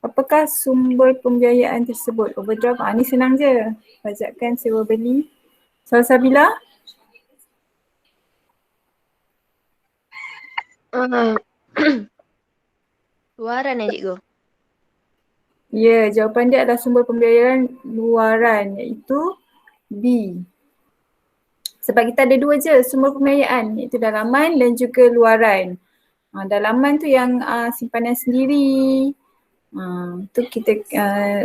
apakah sumber pembiayaan tersebut? Overdraft, ni senang je. Pajakan sewa beli. Salsabila? Luaran cikgu. Ya, jawapan dia adalah sumber pembiayaan luaran, iaitu B. Sebab kita ada dua je sumber pembiayaan, iaitu dalaman dan juga luaran. Dalaman tu yang simpanan sendiri, tu kita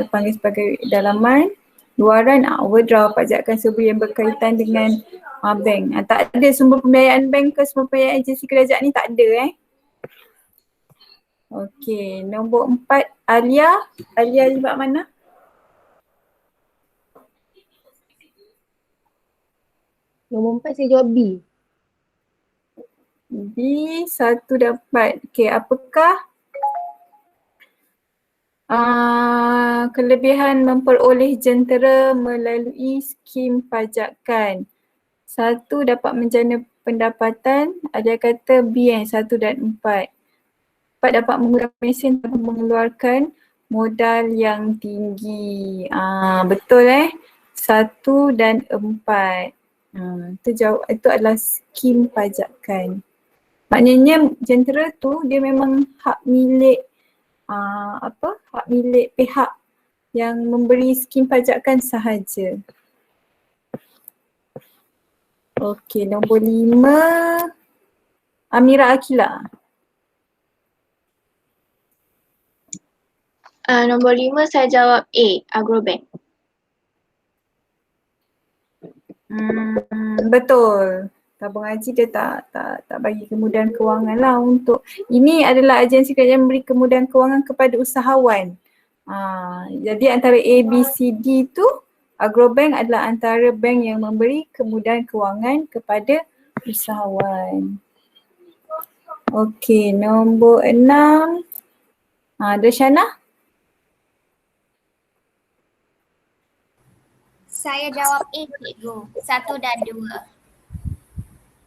panggil sebagai dalaman. Luaran overdraft, pajakan sewa yang berkaitan dengan bank. Tak ada sumber pembiayaan bank ke sumber pembiayaan agensi kerajaan ni, tak ada Okey, nombor 4 Alia. Alia jawab mana? Nombor 4 saya jawab B. B, 1 dan 4. Okey, apakah kelebihan memperoleh jentera melalui skim pajakan? 1, dapat menjana pendapatan. Ada kata B 1 dan 4. 4, dapat menggunakan mesin tanpa mengeluarkan modal yang tinggi. Betul 1 dan 4. Itu adalah skim pajakan. Maknanya jentera tu dia memang hak milik hak milik pihak yang memberi skim pajakan sahaja. Okey, nombor 5 Amira Akila. Nombor 5 saya jawab A, Agrobank. Betul. Tabung haji dia tak bagi kemudahan kewangan lah untuk, ini adalah agensi kerajaan memberi kemudahan kewangan kepada usahawan. Jadi antara A, B, C, D tu, Agrobank adalah antara bank yang memberi kemudahan kewangan kepada usahawan. Okey, nombor 6 Darshana. Saya jawab A, cikgu. 1 dan 2.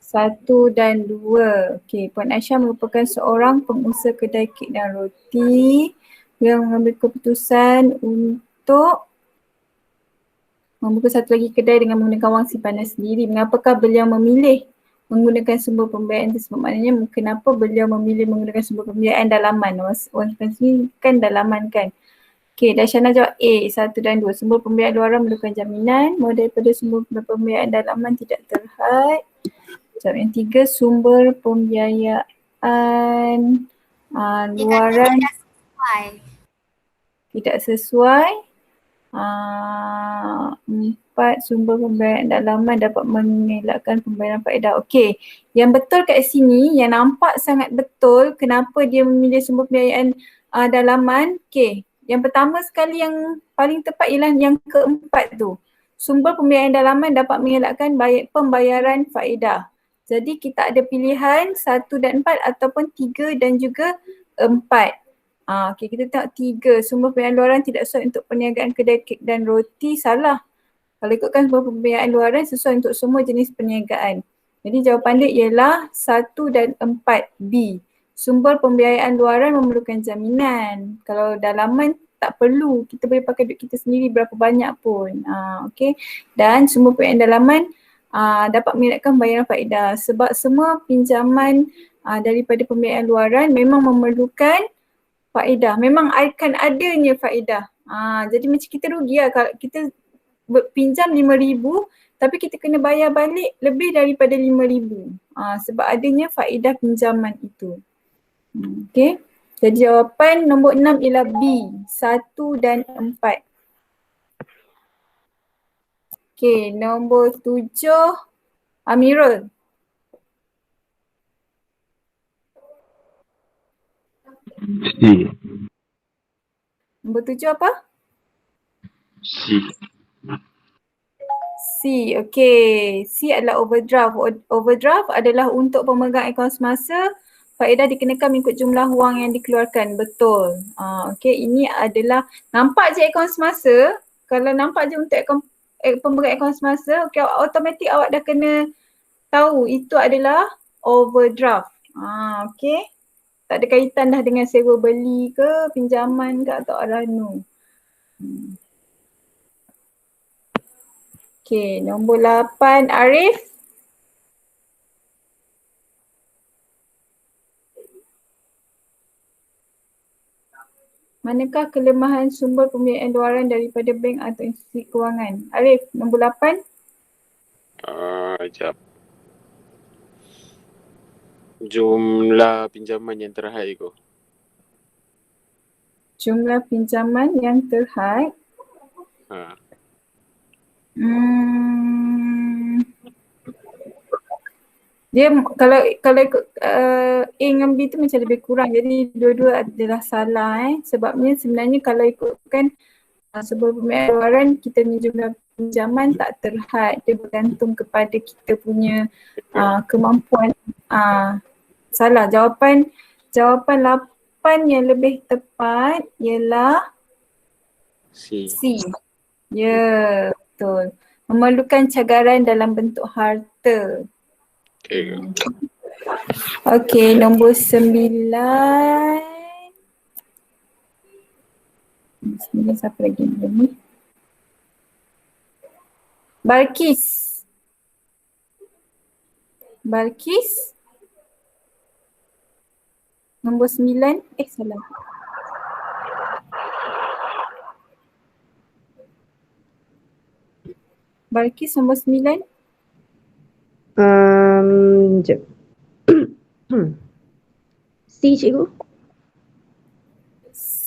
1 dan 2. Okey, Puan Aisyah merupakan seorang pengusaha kedai kek dan roti yang mengambil keputusan untuk membuka satu lagi kedai dengan menggunakan wang simpanan sendiri. Mengapakah beliau memilih menggunakan sumber pembiayaan tersebut? Maknanya kenapa beliau memilih menggunakan sumber pembiayaan dalaman? Wang simpanan sendiri kan dalaman kan. Okey, Darshana jawab A, 1 dan 2. Sumber pembiayaan luaran memerlukan jaminan. Modal daripada sumber pembiayaan dalaman tidak terhad. Jawab yang 3, sumber pembiayaan luaran tidak sesuai. 4, sumber pembiayaan dalaman dapat mengelakkan pembayaran faedah. Okey, yang betul kat sini, yang nampak sangat betul kenapa dia memilih sumber pembiayaan dalaman. Okey, yang pertama sekali yang paling tepat ialah yang keempat tu. Sumber pembiayaan dalaman dapat mengelakkan pembayaran faedah. Jadi kita ada pilihan 1 dan 4 ataupun 3 dan juga 4. Okey, kita tengok 3. Sumber pembiayaan luaran tidak sesuai untuk perniagaan kedai kek dan roti. Salah. Kalau ikutkan sumber pembiayaan luaran sesuai untuk semua jenis perniagaan. Jadi jawapan dia ialah 1 dan 4 B. Sumber pembiayaan luaran memerlukan jaminan. Kalau dalaman tak perlu, kita boleh pakai duit kita sendiri berapa banyak pun. Okey. Dan sumber pembiayaan dalaman dapat mengelakkan bayaran faedah sebab semua pinjaman daripada pembiayaan luaran memang memerlukan faedah. Memang akan adanya faedah. Jadi macam kita rugi lah kalau kita pinjam 5,000 tapi kita kena bayar balik lebih daripada 5,000 sebab adanya faedah pinjaman itu. Okey. Jadi jawapan nombor 6 ialah B, 1 dan 4. Okey, nombor 7 Amirul. C. Nombor 7 apa? C. C. Okey. C adalah overdraft. Overdraft adalah untuk pemegang akaun semasa. Faedah dikenakan mengikut jumlah wang yang dikeluarkan. Betul. Okey, ini adalah nampak je akaun semasa. Kalau nampak je untuk akaun pemegang akaun semasa, okey, automatik awak dah kena tahu itu adalah overdraft. Okey. Tak ada kaitan dah dengan sewa beli ke, pinjaman ke atau arano. Okay, nombor 8 Arif. Manakah kelemahan sumber pembiayaan luaran daripada bank atau institusi kewangan? Arif, nombor 8. Sekejap. Jumlah pinjaman yang terhad kot. Jumlah pinjaman yang terhad. Ha. Dia kalau ikut A dengan B tu macam lebih kurang, jadi dua-dua adalah salah sebabnya sebenarnya kalau ikutkan sumber pembiayaan luaran kita punya jumlah pinjaman tak terhad, dia bergantung kepada kita punya kemampuan. Salah, jawapan 8 yang lebih tepat ialah C. C. Ya, betul. Memerlukan cagaran dalam bentuk harta. Okay. Okey, nombor 9. 9 siapa lagi ni? Balkis. Nombor 9. Salah. Balkis nombor 9. Sekejap. C cikgu. C.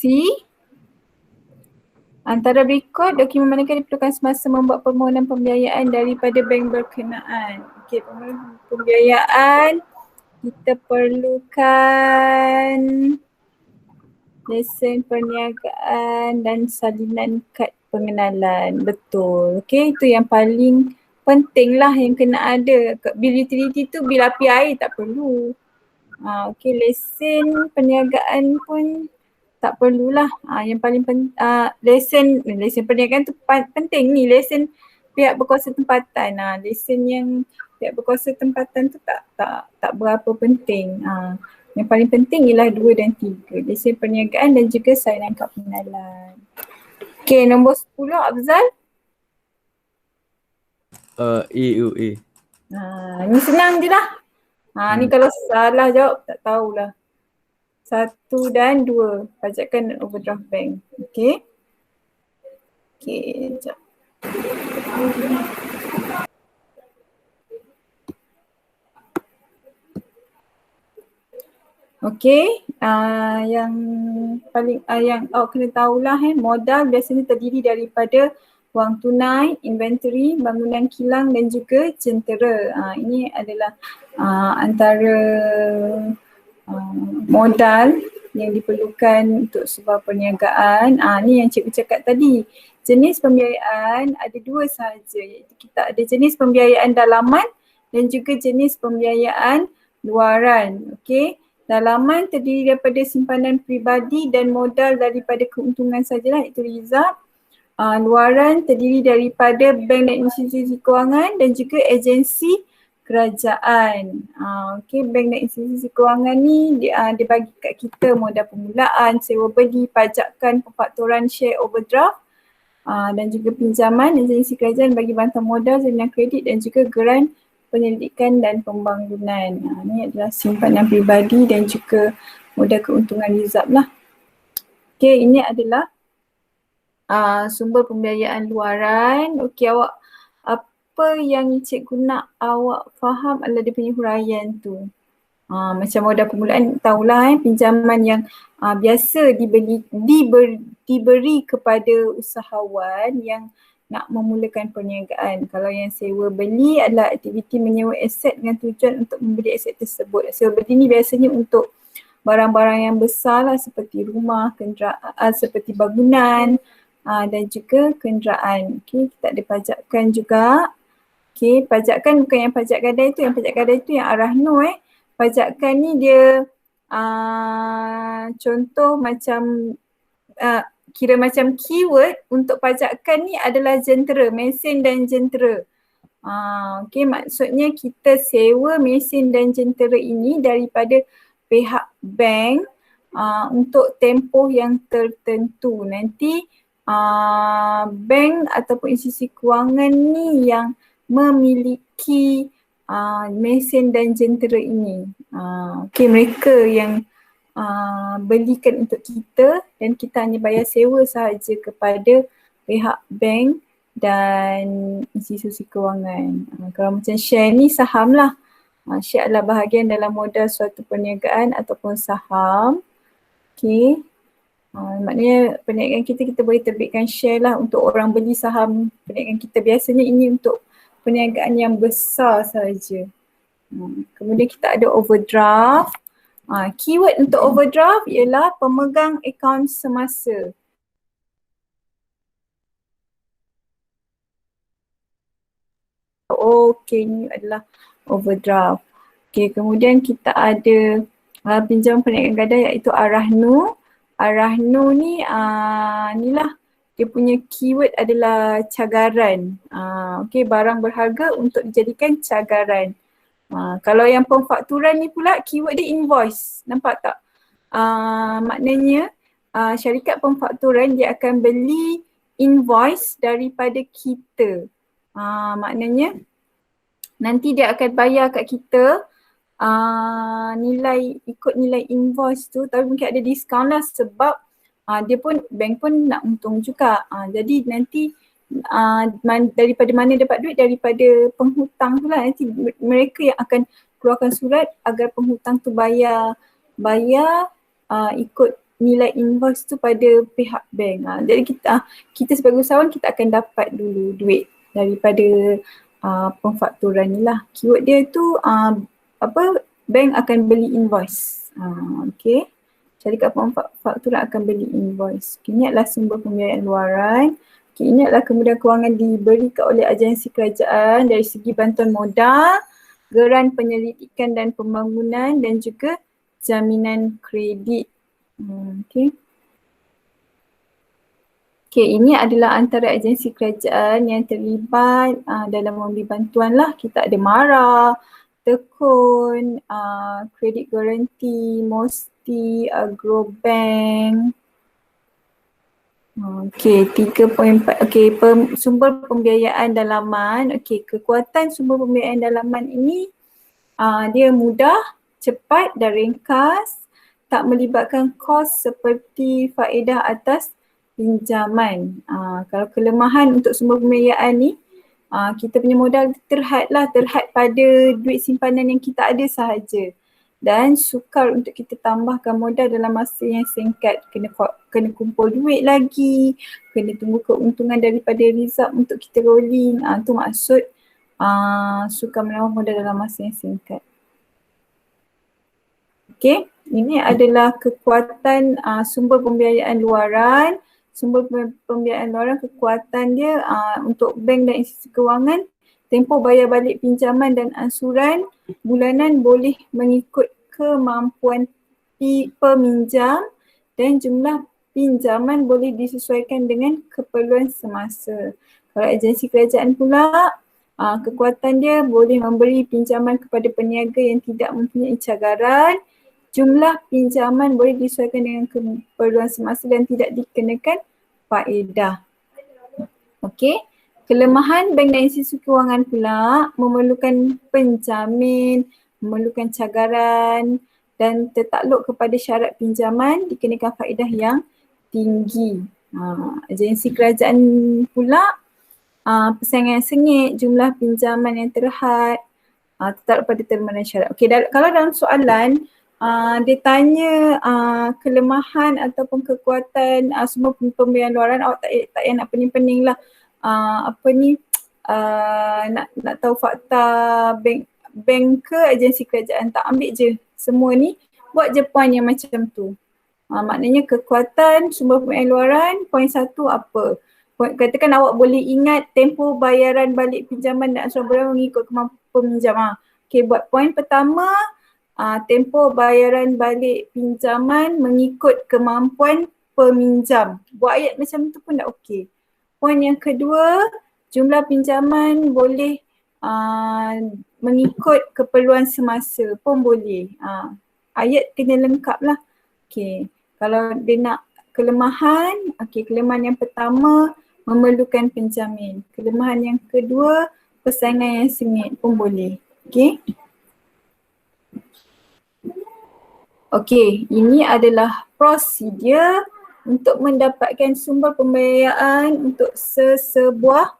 Antara berikut dokumen manakah diperlukan semasa membuat permohonan pembiayaan daripada bank berkenaan? Okey, permohonan pembiayaan kita perlukan lesen perniagaan dan salinan kad pengenalan. Betul. Okey, itu yang paling penting lah yang kena ada. Bil utility tu bil api air tak perlu. Okey, lesen perniagaan pun tak perlulah. Yang paling lesen perniagaan tu penting ni, lesen pihak berkuasa tempatan. Lesen yang pihak berkuasa tempatan tu tak berapa penting. Yang paling penting ialah 2 dan 3. Lesen perniagaan dan juga salinan kad pengenalan. Okey, nombor 10 Afzal. EUA. Ni senang je lah. Ni kalau salah jawab tak tahulah. 1 dan 2, pajakan dan overdraft bank. Okey. Okey, sekejap. Okey, yang paling yang awak kena tahulah modal biasanya terdiri daripada wang tunai, inventory, bangunan kilang dan juga jentera. Ini adalah antara modal yang diperlukan untuk sebuah perniagaan. Ni yang cikgu cakap tadi. Jenis pembiayaan ada 2 sahaja, iaitu kita ada jenis pembiayaan dalaman dan juga jenis pembiayaan luaran. Okey. Dalaman terdiri daripada simpanan peribadi dan modal daripada keuntungan sajalah, itu rizab. Luaran terdiri daripada bank dan institusi kewangan dan juga agensi kerajaan. Okey, bank dan institusi kewangan ni dia bagi kat kita modal permulaan, sewa beli, pajakan, pemfakturan share overdraft dan juga pinjaman. Agensi kerajaan bagi bantuan modal, jaminan kredit dan juga geran penyelidikan dan pembangunan. Ini adalah simpanan peribadi dan juga modal keuntungan rizab lah. Okey, ini adalah sumber pembiayaan luaran. Okey, awak apa yang cikgu nak awak faham adalah dia punya huraian tu. Macam modal permulaan tahulah pinjaman yang biasa diberi kepada usahawan yang nak memulakan perniagaan. Kalau yang sewa beli adalah aktiviti menyewa aset dengan tujuan untuk membeli aset tersebut. Sewa beli ni biasanya untuk barang-barang yang besar lah seperti rumah, kenderaan, seperti bangunan dan juga kenderaan. Okey, kita ada pajakan juga. Okey, pajakan bukan yang pajak gadai tu, yang pajak gadai tu yang arahno Pajakan ni dia contoh macam kira macam keyword untuk pajakan ni adalah jentera, mesin dan jentera. Okey, maksudnya kita sewa mesin dan jentera ini daripada pihak bank untuk tempoh yang tertentu. Nanti bank ataupun institusi kewangan ni yang memiliki mesin dan jentera ini. Okay, mereka yang belikan untuk kita dan kita hanya bayar sewa sahaja kepada pihak bank dan institusi kewangan. Kalau macam share ni saham lah. Share adalah bahagian dalam modal suatu perniagaan ataupun saham. Okay. Maknanya perniagaan kita boleh terbitkan share lah untuk orang beli saham perniagaan kita. Biasanya ini untuk perniagaan yang besar sahaja. Kemudian kita ada overdraft. Keyword untuk overdraft ialah pemegang akaun semasa. Okay, ini adalah overdraft. Okay, kemudian kita ada pinjaman perniagaan gadai iaitu Arahnu. Arahnu ni inilah dia punya keyword adalah cagaran. Okay, barang berharga untuk dijadikan cagaran. Kalau yang pemfakturan ni pula keyword dia invoice. Nampak tak? Maknanya syarikat pemfakturan dia akan beli invoice daripada kita. Maknanya nanti dia akan bayar kat kita ikut nilai invoice tu, tapi mungkin ada diskaun lah sebab dia pun bank pun nak untung juga. Jadi nanti daripada mana dapat duit? Daripada penghutang tu lah. Nanti mereka yang akan keluarkan surat agar penghutang tu bayar ikut nilai invoice tu pada pihak bank. Jadi kita sebagai usahawan kita akan dapat dulu duit daripada pemfakturan ni lah. Keyword dia tu bank akan beli invoice. Okay. Syarikat pemfakturan akan beli invoice. Okay, ini adalah sumber pembiayaan luaran. Okay, ini adalah kemudahan kewangan diberikan oleh agensi kerajaan dari segi bantuan modal, geran penyelidikan dan pembangunan dan juga jaminan kredit. Okay. Okay, ini adalah antara agensi kerajaan yang terlibat dalam memberi bantuan lah. Kita ada MARA, Tekun, Kredit Garanti, Mosti, Agrobank. Okay, 3.4. Okay, sumber pembiayaan dalaman. Okay, kekuatan sumber pembiayaan dalaman ini dia mudah, cepat dan ringkas, tak melibatkan kos seperti faedah atas pinjaman. Kalau kelemahan untuk sumber pembiayaan ni, kita punya modal terhad pada duit simpanan yang kita ada sahaja. Dan sukar untuk kita tambahkan modal dalam masa yang singkat. Kena kumpul duit lagi, kena tunggu keuntungan daripada result untuk kita rolling. Tu maksud sukar menambah modal dalam masa yang singkat. Okay, ini adalah kekuatan sumber pembiayaan luaran. Sumber pembiayaan luaran, kekuatan dia untuk bank dan institusi kewangan, tempoh bayar balik pinjaman dan ansuran bulanan boleh mengikut kemampuan peminjam dan jumlah pinjaman boleh disesuaikan dengan keperluan semasa. Kalau agensi kerajaan pula, kekuatan dia boleh memberi pinjaman kepada peniaga yang tidak mempunyai cagaran. Jumlah pinjaman boleh disesuaikan dengan keperluan semasa dan tidak dikenakan faedah. Okey. Kelemahan bank dan institusi kewangan pula memerlukan penjamin, memerlukan cagaran dan tertakluk kepada syarat pinjaman dikenakan faedah yang tinggi. Agensi kerajaan pula persaingan yang sengit, jumlah pinjaman yang terhad, tertakluk pada terma dan syarat. Okey, kalau dalam soalan dia tanya kelemahan ataupun kekuatan sumber pembiayaan luaran, awak tak payah nak pening-pening lah. Nak tahu fakta bank ke agensi kerajaan, tak ambil je semua ni, buat je point yang macam tu. Maknanya kekuatan sumber pembiayaan luaran, poin 1 apa? Katakan awak boleh ingat tempoh bayaran balik pinjaman dan ansuran bulanan mengikut kemampuan peminjam. Okay, buat poin pertama, tempoh bayaran balik pinjaman mengikut kemampuan peminjam. Buat ayat macam tu pun dah okey. Poin yang kedua, jumlah pinjaman boleh mengikut keperluan semasa pun boleh. ayat kena lengkap lah. Okay, kalau dia nak kelemahan, kelemahan yang pertama memerlukan penjamin. Kelemahan yang kedua, persaingan yang sengit pun boleh. Okay, ini adalah prosedur untuk mendapatkan sumber pembiayaan untuk sesebuah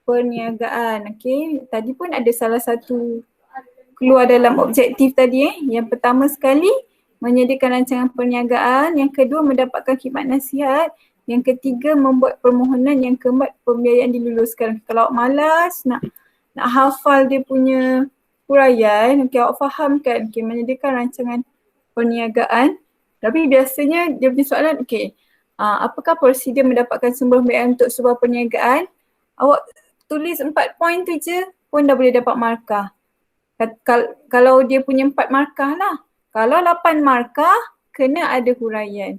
perniagaan. Okay, tadi pun ada salah satu keluar dalam objektif tadi. Yang pertama sekali, menyediakan rancangan perniagaan. Yang kedua, mendapatkan khidmat nasihat. Yang ketiga, membuat permohonan. Yang keempat, pembiayaan diluluskan. Kalau awak malas nak hafal dia punya huraian, awak faham kan, menyediakan rancangan perniagaan. Tapi biasanya dia punya soalan, apakah prosedur mendapatkan sumber pembiayaan untuk sebuah perniagaan? Awak tulis 4 poin tu je pun dah boleh dapat markah. Kalau dia punya 4 markah lah. Kalau 8 markah, kena ada huraian.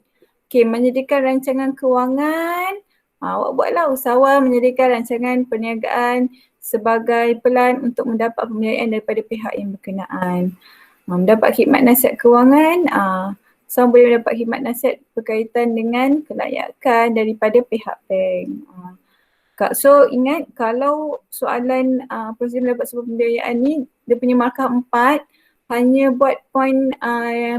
Menyediakan rancangan kewangan. Awak buatlah usahawan menyediakan rancangan perniagaan sebagai pelan untuk mendapat pembiayaan daripada pihak yang berkenaan. Mendapat khidmat nasihat kewangan. Seorang boleh mendapat khidmat nasihat berkaitan dengan kelayakan daripada pihak bank. So ingat, kalau soalan prosedur mendapat sebuah pembiayaan ni, dia punya markah 4, hanya buat poin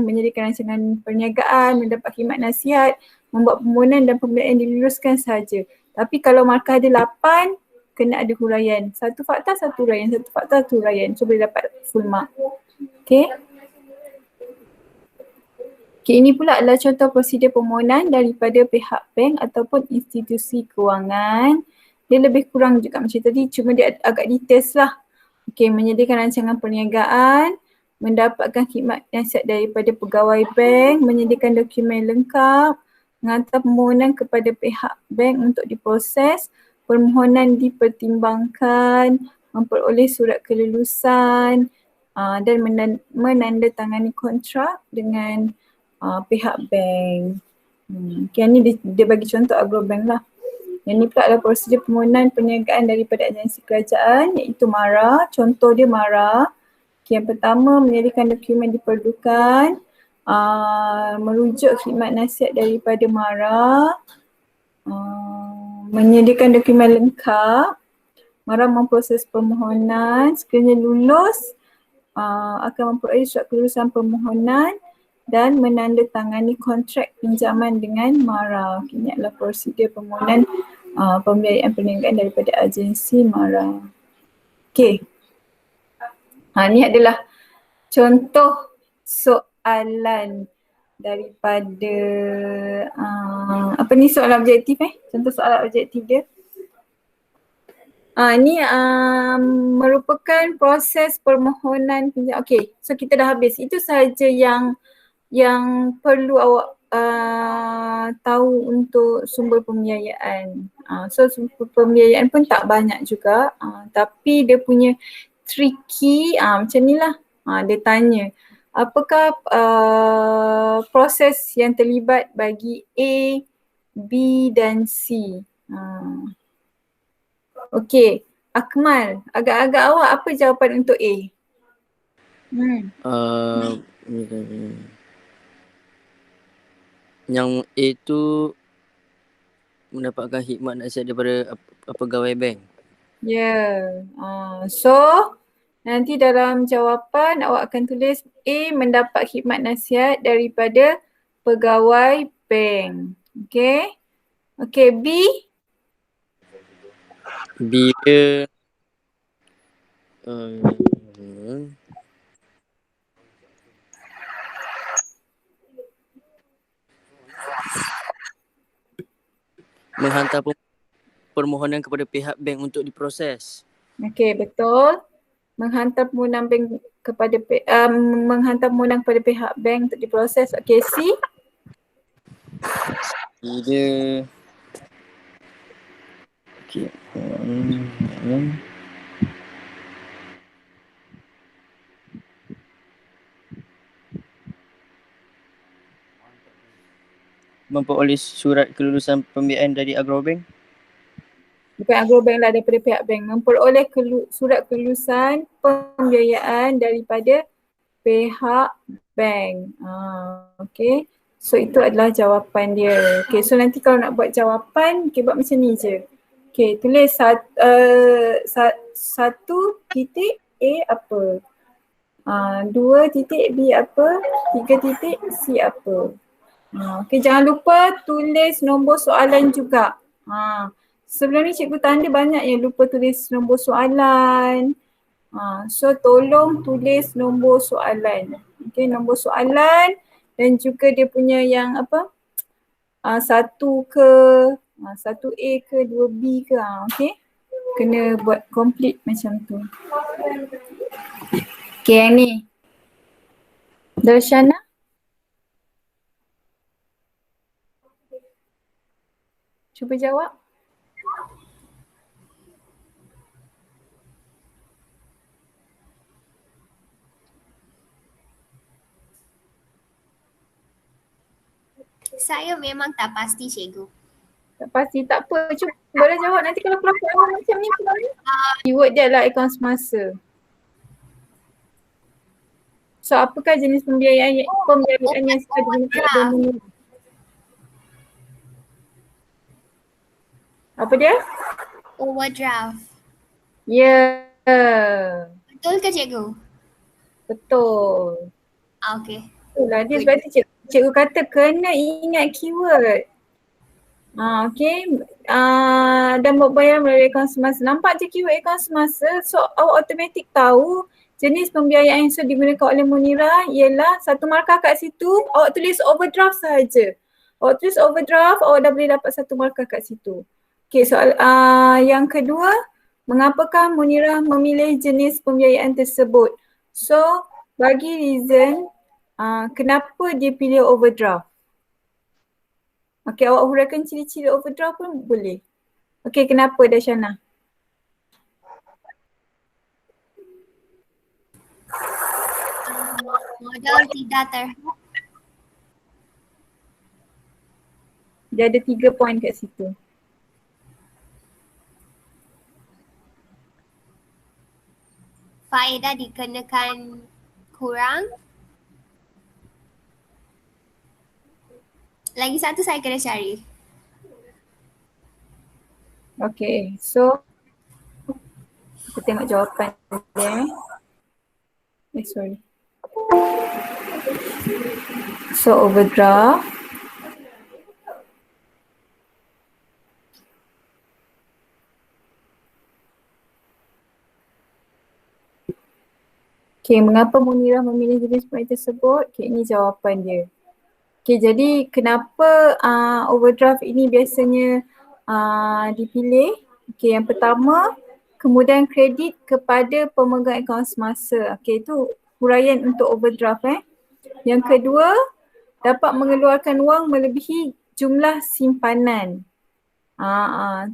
menyediakan rancangan perniagaan, mendapat khidmat nasihat, membuat permohonan dan pembiayaan diluluskan sahaja. Tapi kalau markah dia 8, kena ada huraian. Satu fakta, satu huraian. Satu fakta, satu huraian. So boleh dapat full mark. Ini pula adalah contoh prosedur permohonan daripada pihak bank ataupun institusi kewangan. Dia lebih kurang juga macam tadi, cuma dia agak details lah. Menyediakan rancangan perniagaan, mendapatkan khidmat nasihat daripada pegawai bank, menyediakan dokumen lengkap, menghantar permohonan kepada pihak bank untuk diproses, permohonan dipertimbangkan, memperoleh surat kelulusan dan menandatangani kontrak dengan pihak bank. Ni dia bagi contoh Agrobank lah. Yang ni pula adalah prosedur permohonan perniagaan daripada agensi kerajaan, iaitu MARA. Contoh dia MARA. Yang pertama, menyediakan dokumen diperlukan, merujuk khidmat nasihat daripada MARA, menyediakan dokumen lengkap, MARA memproses permohonan, sekiranya lulus akan memperoleh surat kelulusan permohonan dan menandatangani kontrak pinjaman dengan MARA. Ini adalah prosedur permohonan pembiayaan perniagaan daripada agensi MARA. Ini adalah contoh soalan daripada soalan objektif contoh soalan objektif dia. Ni merupakan proses permohonan pinjaman. So kita dah habis. Itu sahaja yang perlu awak tahu untuk sumber pembiayaan. So sumber pembiayaan pun tak banyak juga, tapi dia punya tricky macam ni lah. Dia tanya, apakah proses yang terlibat bagi A, B dan C? Akmal, agak-agak awak apa jawapan untuk A? Yang A tu mendapatkan khidmat nasihat daripada pegawai bank. So nanti dalam jawapan awak akan tulis A mendapat khidmat nasihat daripada pegawai bank. B? B dia menghantar permohonan kepada pihak bank untuk diproses. Betul. Menghantar permohonan bank kepada pihak bank untuk diproses. C? Dia memperoleh surat kelulusan pembiayaan dari Agrobank. Bukan Agrobank lah, daripada pihak bank. Memperoleh surat kelulusan pembiayaan daripada pihak bank. Okay. So itu adalah jawapan dia. Okay, so nanti kalau nak buat jawapan, okay, buat macam ni je. Okay, tulis satu titik A apa? 2 titik B apa? 3 titik C apa? Okay, jangan lupa tulis nombor soalan juga. Sebelum ni cikgu tanda banyak yang lupa tulis nombor soalan. So tolong tulis nombor soalan. Okay, nombor soalan dan juga dia punya yang apa? 1 ke, 1A ke, 2B ke. Okay, kena buat complete macam tu. Okay, yang ni. Darshana? Cuba jawab. Saya memang tak pasti cikgu. Tak pasti, tak apa. Cuba boleh jawab. Nanti kalau keluar macam ni, keyword dia adalah akaun semasa. So apakah jenis pembiayaan yang sudah digunakan? Apa dia? Overdraft. Ya. Betul ke cikgu? Betul. Okay. Itulah dia sebab tu cikgu kata kena ingat keyword. Okay. Dan buat bayar melalui akaun semasa. Nampak je keyword akaun semasa. So awak automatik tahu jenis pembiayaan yang sudah digunakan oleh Munirah ialah satu markah kat situ. Awak tulis overdraft sahaja. Awak tulis overdraft, awak dah boleh dapat satu markah kat situ. Okay, soal yang kedua, mengapakah Munirah memilih jenis pembiayaan tersebut? So bagi reason kenapa dia pilih overdraft. Okay, awak huraikan ciri-ciri overdraft pun boleh. Okay, kenapa Darshana? Modal tidak terhad. Dia ada 3 poin kat situ. Faedah dikenakan kurang. Lagi satu saya kena cari. Okay, so kita tengok jawapan dia. Sorry. So overdraft. Okay, mengapa Munirah memilih jenis pembiayaan tersebut? Okay, ini jawapan dia. Okay, jadi kenapa overdraft ini biasanya dipilih? Okay, yang pertama, kemudahan kredit kepada pemegang akaun semasa. Okay, itu huraian untuk overdraft. Yang kedua, dapat mengeluarkan wang melebihi jumlah simpanan.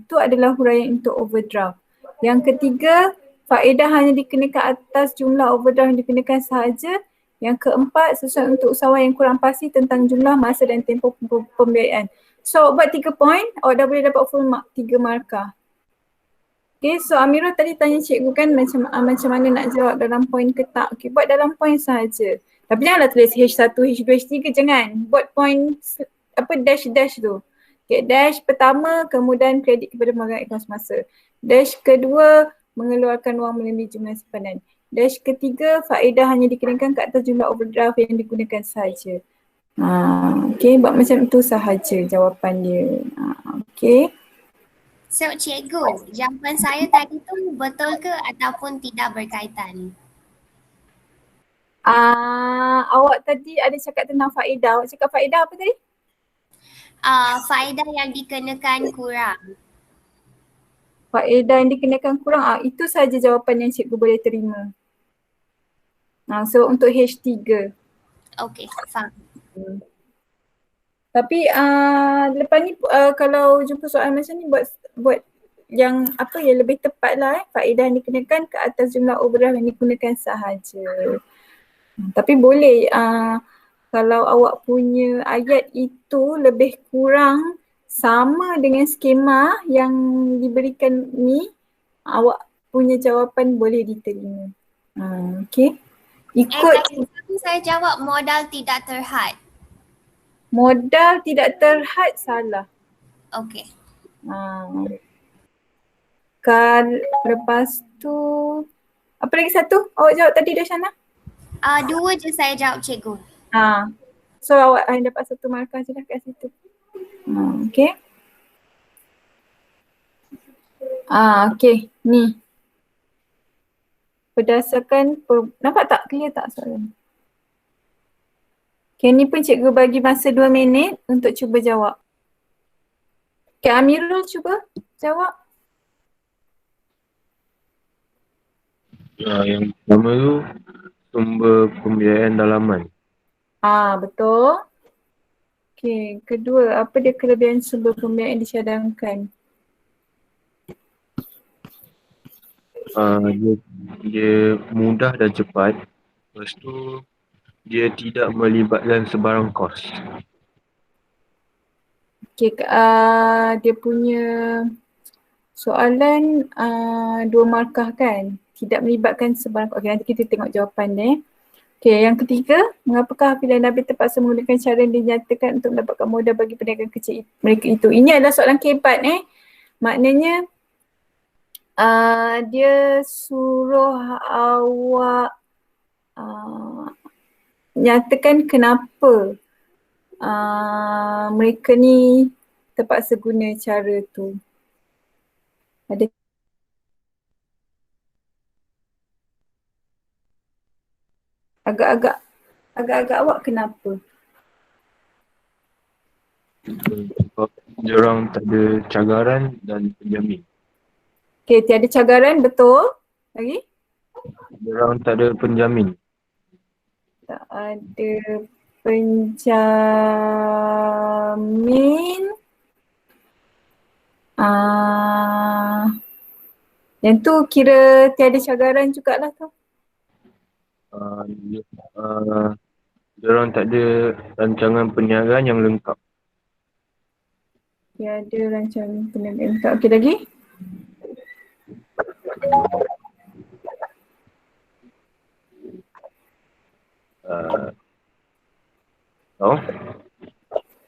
Itu adalah huraian untuk overdraft. Yang ketiga, faedah hanya dikenakan atas jumlah overdraft yang dikenakan sahaja. Yang keempat, sesuai untuk usahawan yang kurang pasti tentang jumlah, masa dan tempoh pembiayaan. So buat 3 poin, awak dah boleh dapat full mark, 3 markah. Okay, so Amirah tadi tanya cikgu kan macam mana nak jawab dalam poin ke tak. Okay, buat dalam poin sahaja. Tapi janganlah tulis H1, H2, H3, jangan. Buat poin dash tu. Okay, dash pertama, kemudahan kredit kepada pemegang akaun semasa. Dash kedua, mengeluarkan wang melebihi jumlah simpanan. Dash ketiga, faedah hanya dikenakan ke atas jumlah overdraft yang digunakan sahaja. Okay, buat macam itu sahaja jawapan dia. Okay. So cikgu, jawapan saya tadi tu betul ke ataupun tidak berkaitan? Awak tadi ada cakap tentang faedah. Awak cakap faedah apa tadi? Faedah yang dikenakan kurang. Faedah yang dikenakan kurang, itu sahaja jawapan yang cikgu boleh terima. So untuk H3. Okay, faham. Tapi lepas ni kalau jumpa soalan macam ni buat yang apa yang lebih tepat lah faedah yang dikenakan ke atas jumlah overdraft yang digunakan sahaja. Tapi boleh kalau awak punya ayat itu lebih kurang sama dengan skema yang diberikan ni, awak punya jawapan boleh diterima. Okay. Ikut saya jawab modal tidak terhad. Modal tidak terhad salah. Okey. Lepas tu apa lagi satu? Awak jawab tadi Darshana? Dua je saya jawab cikgu. So awak hanya dapat satu markah je lah kat situ. Okay. Okay. Ni. Berdasarkan, nampak tak? Clear tak soalan? Okay, ni pun cikgu bagi masa 2 minit untuk cuba jawab. Okay, Amirul cuba jawab. Yang pertama tu sumber pembiayaan dalaman. Betul. Okay, kedua, apa dia kelebihan sumber pembiayaan dicadangkan? Dia mudah dan cepat. Lepas tu dia tidak melibatkan sebarang kos. Okay, dia punya soalan 2 markah kan? Tidak melibatkan sebarang. Okay, nanti kita tengok jawapan dia. Okay, yang ketiga, mengapakah Hafiz dan Nabil terpaksa menggunakan cara yang dinyatakan untuk mendapatkan modal bagi perniagaan kecil mereka itu? Ini adalah soalan keempat Maknanya dia suruh awak nyatakan kenapa mereka ni terpaksa guna cara tu. Ada agak-agak awak kenapa? Sebab dia orang tak ada cagaran dan penjamin. Okay, tiada cagaran, betul. Lagi? Dia orang tak ada penjamin. Tak ada penjamin. Yang tu kira tiada cagaran jugalah tu. Dia orang tak ada rancangan perniagaan yang lengkap. Tiada rancangan perniagaan lengkap. Okey, lagi?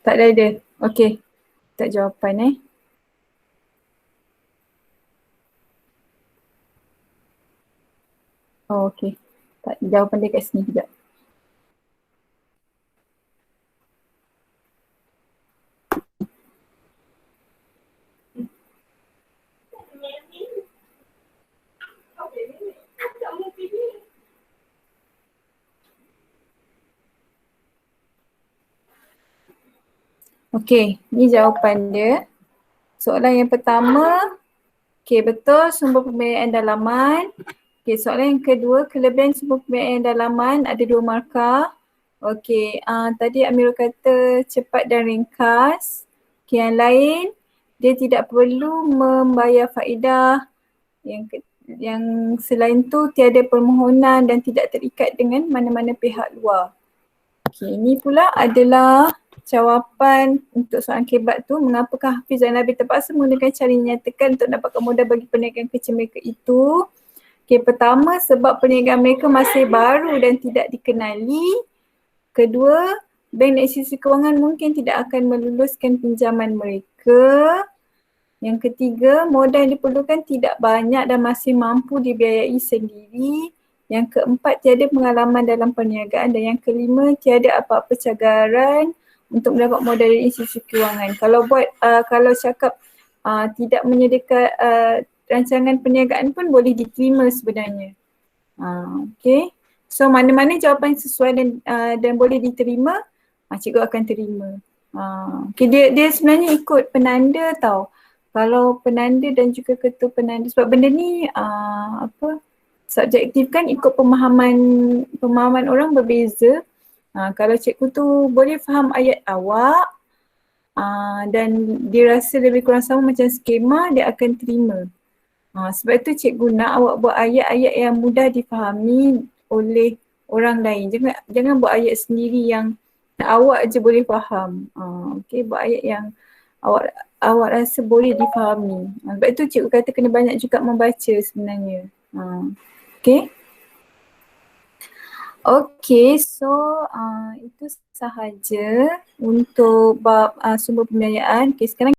Tak ada. Okey. Tak jawapan okey. Tak, jawapan dia kat sini sekejap. Okey, ni jawapan dia. Soalan yang pertama, okey betul sumber pembiayaan dalaman. Okey, soalan yang kedua, kelebihan sumber pembiayaan dalaman ada 2 markah. Okey, tadi Amirul kata cepat dan ringkas. Okey, yang lain, dia tidak perlu membayar faedah. Yang selain tu tiada permohonan dan tidak terikat dengan mana-mana pihak luar. Okey, ini pula adalah jawapan untuk soalan kebat tu, mengapakah Hafiz dan Nabil terpaksa menggunakan cara yang nyatakan untuk dapatkan modal bagi perniagaan kecil mereka itu. Okay, pertama sebab perniagaan mereka masih baru dan tidak dikenali. Kedua, bank dan institusi kewangan mungkin tidak akan meluluskan pinjaman mereka. Yang ketiga, modal yang diperlukan tidak banyak dan masih mampu dibiayai sendiri. Yang keempat, tiada pengalaman dalam perniagaan. Dan yang kelima, tiada apa-apa cagaran untuk mendapat modal dari institusi kewangan. Kalau cakap tidak menyediakan rancangan perniagaan pun boleh diterima sebenarnya. Okay. So mana-mana jawapan sesuai dan boleh diterima, cikgu akan terima. Okay, dia sebenarnya ikut penanda tau. Kalau penanda dan juga ketua penanda, sebab benda ni subjektif kan, ikut pemahaman orang berbeza. Kalau cikgu tu boleh faham ayat awak dan dia rasa lebih kurang sama macam skema, dia akan terima. Sebab itu cikgu nak awak buat ayat-ayat yang mudah difahami oleh orang lain. Jangan buat ayat sendiri yang awak je boleh faham. Okay, buat ayat yang awak rasa boleh difahami. Sebab itu cikgu kata kena banyak juga membaca sebenarnya. Okay. Okay, so itu sahaja untuk bab sumber pembiayaan. Okay, sekarang